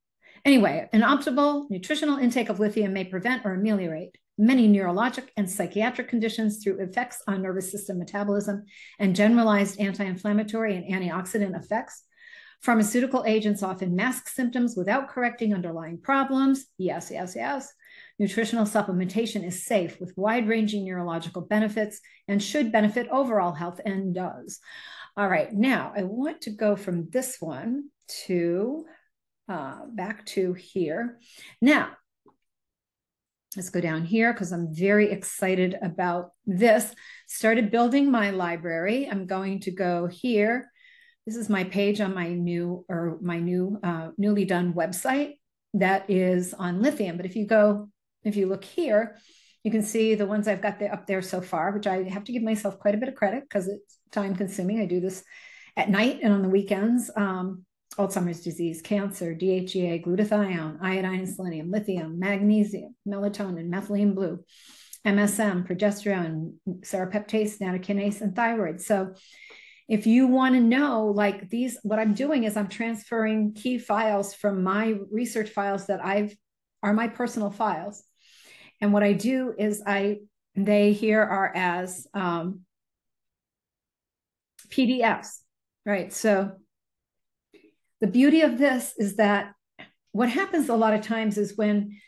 Anyway, an optimal nutritional intake of lithium may prevent or ameliorate many neurologic and psychiatric conditions through effects on nervous system metabolism and generalized anti-inflammatory and antioxidant effects. Pharmaceutical agents often mask symptoms without correcting underlying problems. Yes, yes, yes. Nutritional supplementation is safe with wide-ranging neurological benefits and should benefit overall health, and does. All right, now I want to go from this one to back to here. Now, let's go down here because I'm very excited about this. Started building my library. I'm going to go here. This is my page on my newly done website that is on lithium. But if you look here, you can see the ones I've got up there so far, which I have to give myself quite a bit of credit because it's time consuming. I do this at night and on the weekends. Alzheimer's disease, cancer, DHEA, glutathione, iodine and selenium, lithium, magnesium, melatonin, methylene blue, MSM, progesterone, serrapeptase, nattokinase, and thyroid. So if you want to know, like, these, what I'm doing is I'm transferring key files from my research files that are my personal files. And what I do is they here are as PDFs, right? So the beauty of this is that what happens a lot of times is when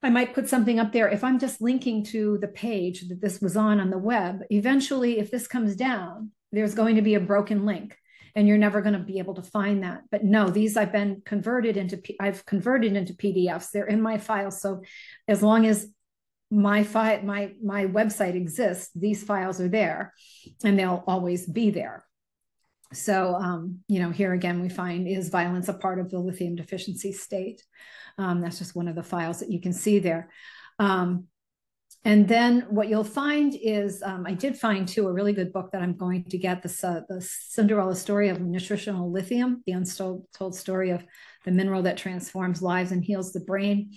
I might put something up there, if I'm just linking to the page that this was on the web, eventually, if this comes down, there's going to be a broken link and you're never going to be able to find that. But no, these I've converted into PDFs. They're in my files. So as long as my website exists, these files are there and they'll always be there. So, here again, we find, is violence a part of the lithium deficiency state? That's just one of the files that you can see there. And then what you'll find is, I did find too, a really good book that I'm going to get, the Cinderella story of nutritional lithium, the untold story of the mineral that transforms lives and heals the brain.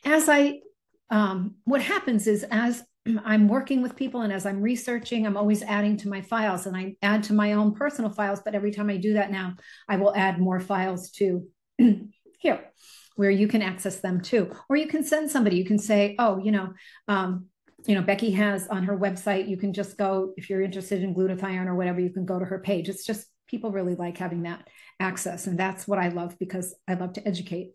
What happens is, as I'm working with people and as I'm researching, I'm always adding to my files, and I add to my own personal files. But every time I do that now, I will add more files to here, where you can access them too. Or you can send somebody, you can say, oh, Becky has on her website, you can just go, if you're interested in glutathione or whatever, you can go to her page. It's just, people really like having that access. And that's what I love, because I love to educate.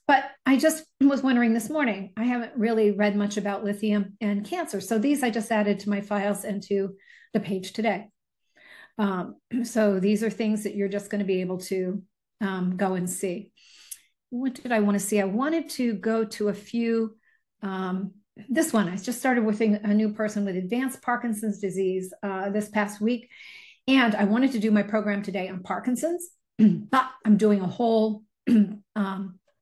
But I just was wondering this morning, I haven't really read much about lithium and cancer. So these I just added to my files and to the page today. So these are things that you're just going to be able to go and see. What did I want to see? I wanted to go to a few this one, I just started with a new person with advanced Parkinson's disease this past week. And I wanted to do my program today on Parkinson's, but I'm doing a whole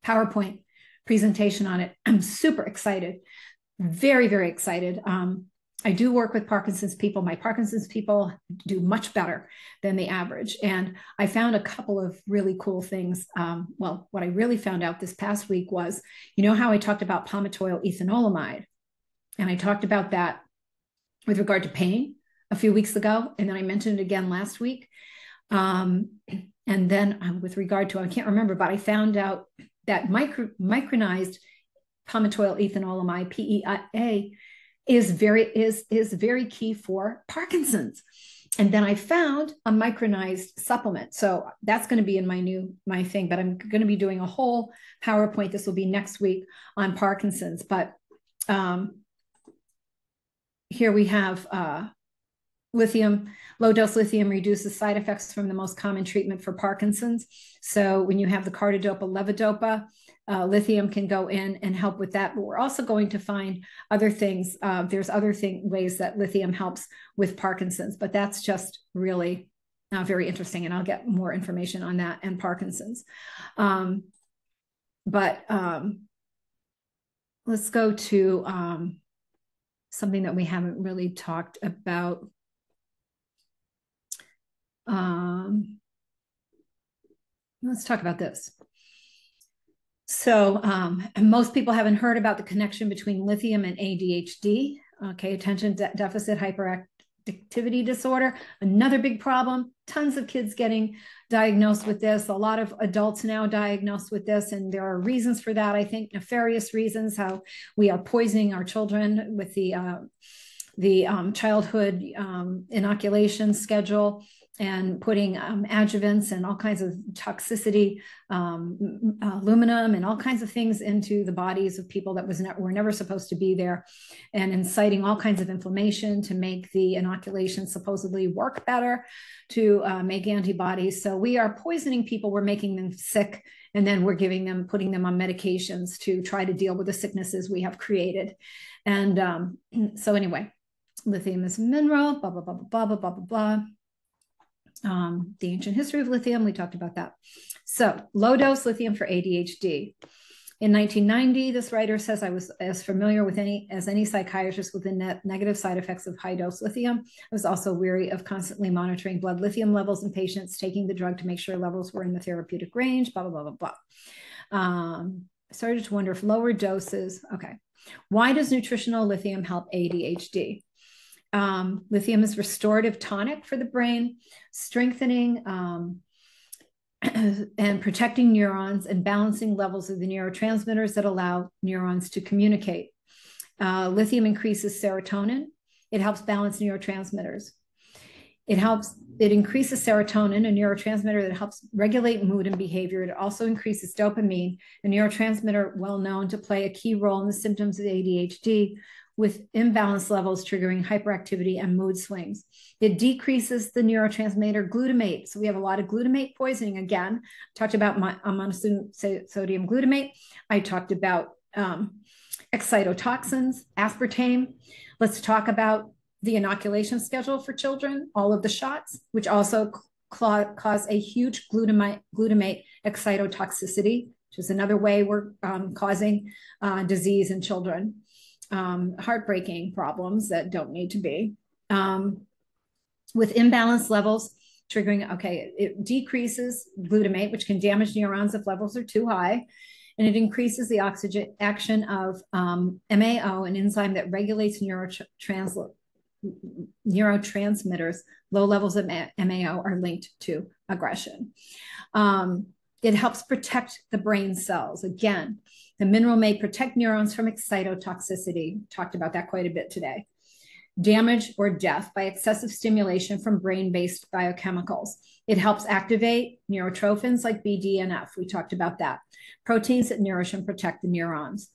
PowerPoint presentation on it. I'm super excited, very, very excited. I do work with Parkinson's people. My Parkinson's people do much better than the average. And I found a couple of really cool things. Well, what I really found out this past week was, you know how I talked about palmitoyl ethanolamide? And I talked about that with regard to pain a few weeks ago. And then I mentioned it again last week. And then with regard to, I can't remember, but I found out that micronized palmitoyl ethanolamide, PEA, is very key for Parkinson's. And then I found a micronized supplement. So that's going to be in my thing, but I'm going to be doing a whole PowerPoint. This will be next week on Parkinson's. But here we have lithium. Low dose lithium reduces side effects from the most common treatment for Parkinson's. So when you have the carbidopa, levodopa, lithium can go in and help with that. But we're also going to find other things. There's other ways that lithium helps with Parkinson's, but that's just really very interesting. And I'll get more information on that and Parkinson's. Let's go to something that we haven't really talked about. Let's talk about this. So most people haven't heard about the connection between lithium and ADHD, okay, attention deficit hyperactivity disorder, another big problem. Tons of kids getting diagnosed with this, a lot of adults now diagnosed with this, and there are reasons for that, I think, nefarious reasons, how we are poisoning our children with the childhood inoculation schedule, and putting adjuvants and all kinds of toxicity, aluminum and all kinds of things into the bodies of people that were never supposed to be there, and inciting all kinds of inflammation to make the inoculation supposedly work better, to make antibodies. So we are poisoning people, we're making them sick, and then we're putting them on medications to try to deal with the sicknesses we have created. And so anyway, lithium is a mineral, blah, blah, blah, blah, blah, blah, blah, blah. The ancient history of lithium, we talked about that. So low dose lithium for ADHD. In 1990, this writer says, I was as familiar with as any psychiatrist with the negative side effects of high dose lithium. I was also weary of constantly monitoring blood lithium levels in patients taking the drug to make sure levels were in the therapeutic range, blah, blah, blah, blah, blah. Started to wonder if lower doses, okay. Why does nutritional lithium help ADHD? Lithium is restorative tonic for the brain, strengthening and protecting neurons and balancing levels of the neurotransmitters that allow neurons to communicate. Lithium increases serotonin. It helps balance neurotransmitters. It increases serotonin, a neurotransmitter that helps regulate mood and behavior. It also increases dopamine, a neurotransmitter well known to play a key role in the symptoms of ADHD, with imbalanced levels triggering hyperactivity and mood swings. It decreases the neurotransmitter glutamate. So we have a lot of glutamate poisoning. Again, talked about monosodium glutamate. I talked about excitotoxins, aspartame. Let's talk about the inoculation schedule for children, all of the shots, which also cause a huge glutamate excitotoxicity, which is another way we're causing disease in children. Heartbreaking problems that don't need to be. With imbalanced levels triggering, okay, it decreases glutamate, which can damage neurons if levels are too high, and it increases the oxygen action of MAO, an enzyme that regulates neurotransmitters. Low levels of MAO are linked to aggression. It helps protect the brain cells. Again, the mineral may protect neurons from excitotoxicity. Talked about that quite a bit today. Damage or death by excessive stimulation from brain-based biochemicals. It helps activate neurotrophins like B, D, and F. We talked about that. Proteins that nourish and protect the neurons.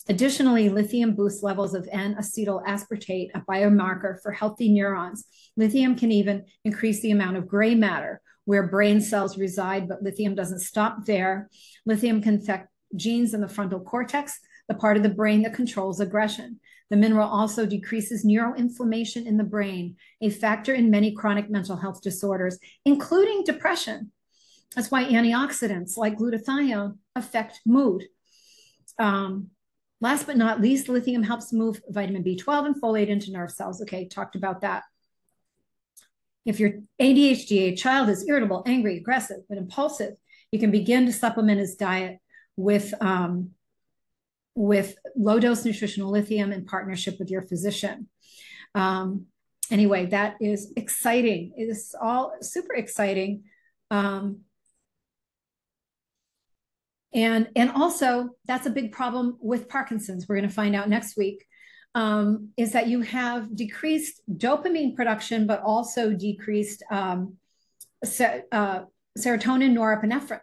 Additionally, lithium boosts levels of N-acetyl aspartate, a biomarker for healthy neurons. Lithium can even increase the amount of gray matter where brain cells reside, but lithium doesn't stop there. Lithium can affect genes in the frontal cortex, the part of the brain that controls aggression. The mineral also decreases neuroinflammation in the brain, a factor in many chronic mental health disorders, including depression. That's why antioxidants like glutathione affect mood. Last but not least, lithium helps move vitamin B12 and folate into nerve cells. Okay, talked about that. If your ADHD child is irritable, angry, aggressive, and impulsive, you can begin to supplement his diet with low-dose nutritional lithium in partnership with your physician. Anyway, that is exciting. It is all super exciting. And also, that's a big problem with Parkinson's. We're going to find out next week, is that you have decreased dopamine production, but also decreased serotonin, norepinephrine.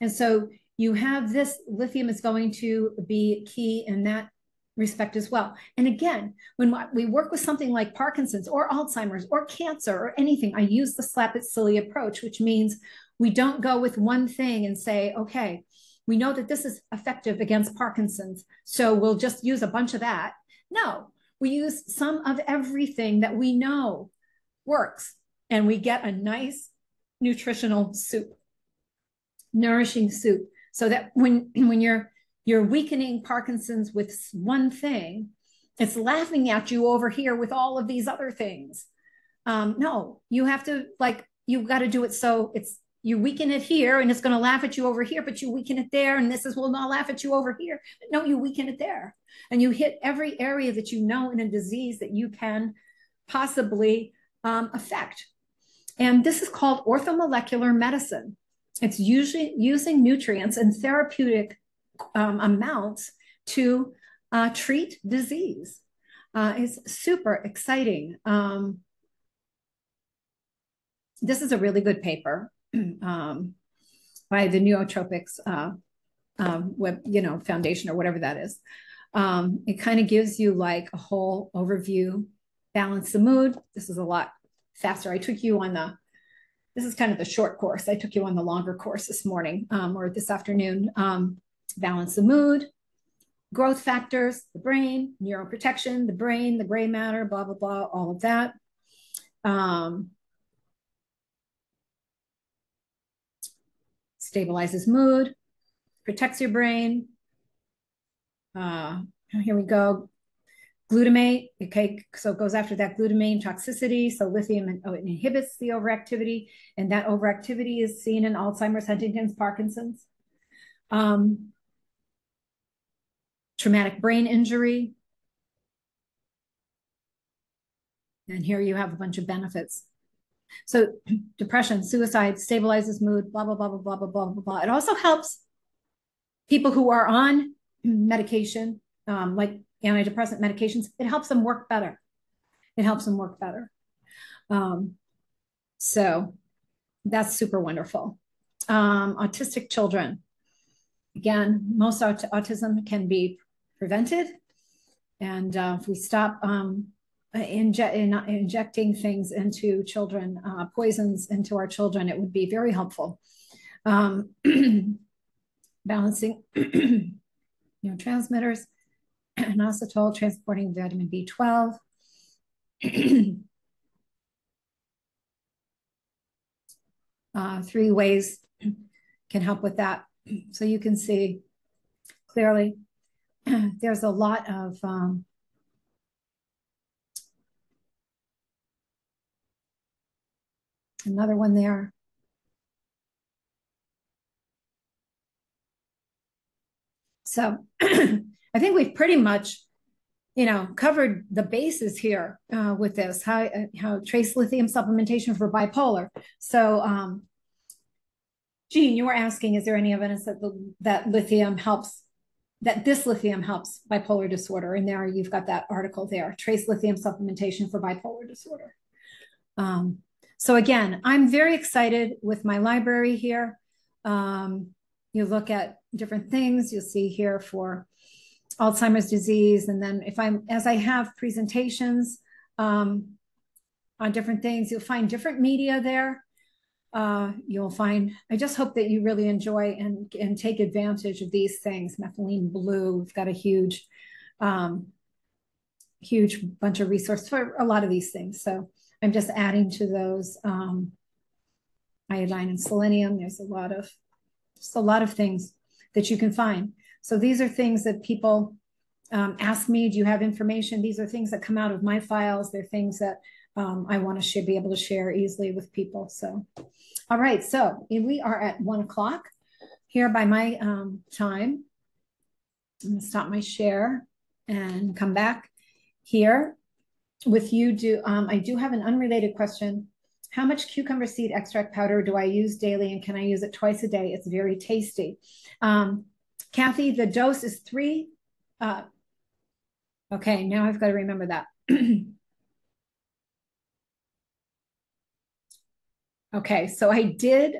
And so you have this, lithium is going to be key in that respect as well. And again, when we work with something like Parkinson's or Alzheimer's or cancer or anything, I use the slap it silly approach, which means we don't go with one thing and say, okay, we know that this is effective against Parkinson's, so we'll just use a bunch of that. No, we use some of everything that we know works, and we get a nice nutritional soup, nourishing soup, so that when you're weakening Parkinson's with one thing, it's laughing at you over here with all of these other things. No, you have to, you've got to do it so it's, you weaken it here and it's going to laugh at you over here, but you weaken it there and this will not laugh at you over here. No, you weaken it there. And you hit every area that you know in a disease that you can possibly affect. And this is called orthomolecular medicine. It's usually using nutrients in therapeutic amounts to treat disease. It's super exciting. This is a really good paper. By the Neurotropics Foundation or whatever that is. It kind of gives you like a whole overview, balance the mood. This is a lot faster. I took you on this is kind of the short course. I took you on the longer course this morning or this afternoon. Balance the mood, growth factors, the brain, neuroprotection, the brain, the gray matter, blah, blah, blah, all of that. Stabilizes mood, protects your brain. Here we go. Glutamate, okay, so it goes after that glutamine toxicity. So lithium it inhibits the overactivity, and that overactivity is seen in Alzheimer's, Huntington's, Parkinson's. Traumatic brain injury. And here you have a bunch of benefits. So depression, suicide, stabilizes mood, blah, blah, blah, blah, blah, blah, blah, blah, blah. It also helps people who are on medication, like antidepressant medications. It helps them work better. It helps them work better. So that's super wonderful. Autistic children. Again, most autism can be prevented. And if we stop injecting things into children, poisons into our children, it would be very helpful. Balancing neurotransmitters, inositol, transporting vitamin B12. 3 ways can help with that. So you can see clearly there's a lot of another one there. So I think we've pretty much, covered the bases here with this, how trace lithium supplementation for bipolar. So, Jean, you were asking, is there any evidence that lithium helps, that this lithium helps bipolar disorder? And there you've got that article there, trace lithium supplementation for bipolar disorder. So again, I'm very excited with my library here. You look at different things, you'll see here for Alzheimer's disease. And then as I have presentations on different things, you'll find different media there. You'll find, I just hope that you really enjoy and take advantage of these things. Methylene blue, we've got a huge huge bunch of resources for a lot of these things. So I'm just adding to those iodine and selenium. There's just a lot of things that you can find. So these are things that people ask me, do you have information? These are things that come out of my files. They're things that I want to be able to share easily with people. So, all right. So we are at 1 o'clock here by my time. I'm going to stop my share and come back here with you. I do have an unrelated question. How much cucumber seed extract powder do I use daily, and can I use it twice a day? It's very tasty. Kathy, the dose is 3. Okay, now I've got to remember that. Okay, so I did.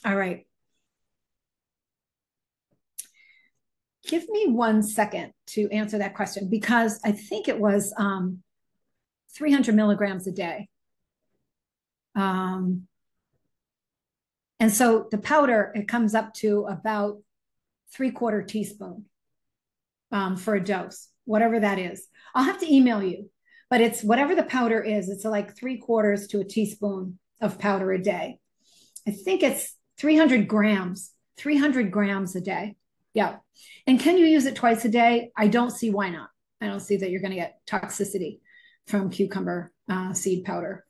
All right. Give me 1 second to answer that question, because I think it was 300 milligrams a day. And so the powder, it comes up to about 3/4 teaspoon for a dose, whatever that is. I'll have to email you, but it's whatever the powder is. It's like 3/4 to a teaspoon of powder a day. I think it's 300 grams a day. Yeah. And can you use it twice a day? I don't see why not. I don't see that you're going to get toxicity from cucumber seed powder.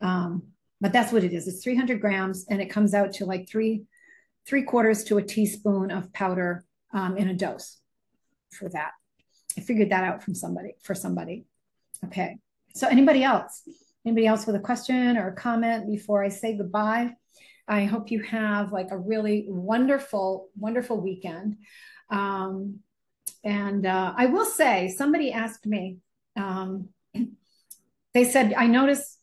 But that's what it is. It's 300 grams, and it comes out to like 3/4 to a teaspoon of powder in a dose for that. I figured that out for somebody. Okay. So anybody else with a question or a comment before I say goodbye? I hope you have like a really wonderful, wonderful weekend. And I will say, somebody asked me, they said, I noticed,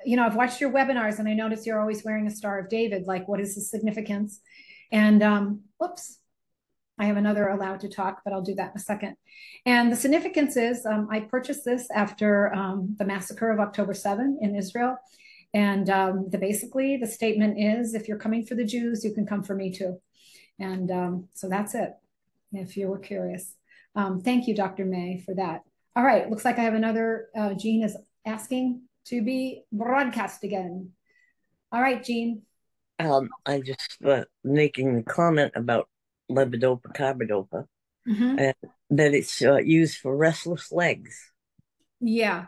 I've watched your webinars and I noticed you're always wearing a Star of David. Like, what is the significance? And whoops, I have another allowed to talk, but I'll do that in a second. And the significance is I purchased this after the massacre of October 7 in Israel. And basically the statement is, if you're coming for the Jews, you can come for me too. And so that's it, if you were curious. Thank you, Dr. May, for that. All right, looks like I have another, Jean is asking to be broadcast again. All right, Jean. I just making a comment about levodopa carbidopa, and that it's used for restless legs. Yeah.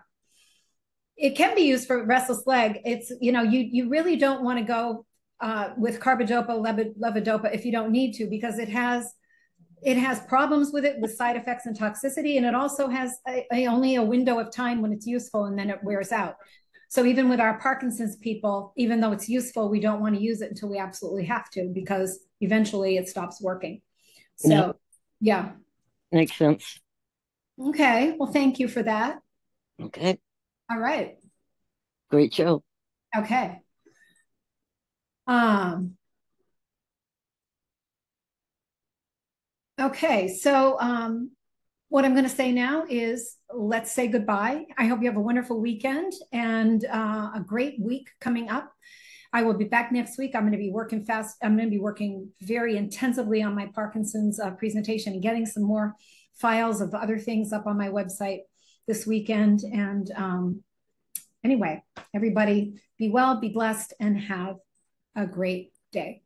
It can be used for restless leg. It's, you really don't want to go with carbidopa, levodopa if you don't need to, because it has problems with it, with side effects and toxicity. And it also has only a window of time when it's useful, and then it wears out. So even with our Parkinson's people, even though it's useful, we don't want to use it until we absolutely have to, because eventually it stops working. So, yeah. Makes sense. Okay. Well, thank you for that. Okay. All right. Great show. Okay. Okay. So, what I'm going to say now is, let's say goodbye. I hope you have a wonderful weekend and a great week coming up. I will be back next week. I'm going to be working fast. I'm going to be working very intensively on my Parkinson's presentation and getting some more files of other things up on my website this weekend. And anyway, everybody be well, be blessed, and have a great day.